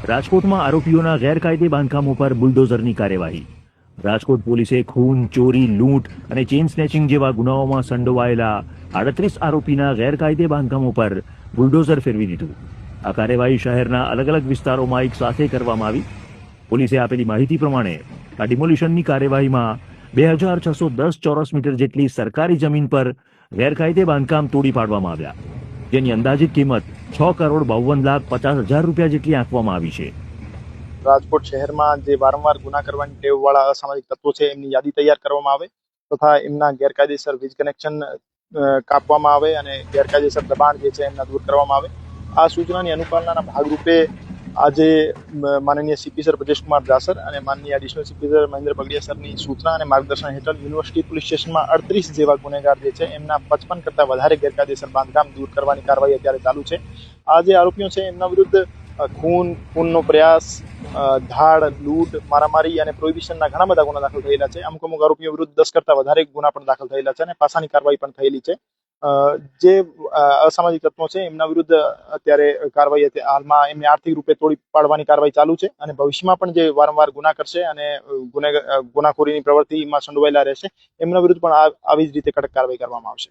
રાજકોટમાં આરોપીઓના ગેરકાયદે બાંધકામો પર બુલડોઝરની કાર્યવાહી. રાજકોટ પોલીસે ખૂન, ચોરી, લૂંટ અને ચેઇન સ્નેચિંગ જેવા ગુનાઓમાં સંડોવાયેલા 38 આરોપીના ગેરકાયદે બાંધકામો પર બુલડોઝર ફેરવી દીધું. આ કાર્યવાહી શહેરના અલગ અલગ વિસ્તારોમાં એક સાથે કરવામાં આવી. પોલીસે આપેલી માહિતી પ્રમાણે આ ડિમોલિશનની કાર્યવાહીમાં 2610 ચોરસ મીટર જેટલી સરકારી જમીન પર ગેરકાયદે બાંધકામ તોડી પાડવામાં આવ્યા, જેની અંદાજિત કિંમત 6,52,50,000 રૂપિયા જેટલી આંકવામાં આવી છે. રાજકોટ શહેરમાં જે વારંવાર ગુના કરવાની ટેવવાળા અસામાજિક તત્વો છે એમની યાદી તૈયાર કરવામાં આવે તથા એમના ગેરકાયદેસર વીજ કનેક્શન કાપવામાં આવે અને ગેરકાયદેસર દબાણ જે છે એમના દૂર કરવામાં આવે. આ સૂચનાની અનુપાલનના ભાગરૂપે આજે માનનીય સીપી સર બ્રજેશકુમાર જાસર અને માનનીય additional CP sir Mahendra Bagadiya સરની સૂચના અને માર્ગદર્શન હેઠળ યુનિવર્સિટી પોલીસ સ્ટેશનમાં 38 જેવા ગુનેગાર જે છે એમના 55 કરતાં વધારે ગેરકાયદેસર બાંધકામ દૂર કરવાની કાર્યવાહી અત્યારે ચાલુ છે. આ જે આરોપીઓ છે એમના વિરુદ્ધ ખૂનનો પ્રયાસ, ધાડ, લૂંટ, મારામારી અને પ્રોહિબિશનના ઘણા બધા ગુના દાખલ થયેલા છે. અમુક આરોપીઓ વિરુદ્ધ 10 કરતાં વધારે ગુના પણ દાખલ થયેલા છે અને પાસાની કાર્યવાહી પણ થયેલી છે. જે અસામાજિક તત્વો છે એમના વિરુદ્ધ અત્યારે કાર્યવાહી હાલમાં એમને આર્થિક રૂપે તોડી પાડવાની કાર્યવાહી ચાલુ છે અને ભવિષ્યમાં પણ જે વારંવાર ગુના કરશે અને ગુનાખોરીની પ્રવૃત્તિમાં સંડોવાયેલા રહેશે એમના વિરુદ્ધ પણ આવી જ રીતે કડક કાર્યવાહી કરવામાં આવશે.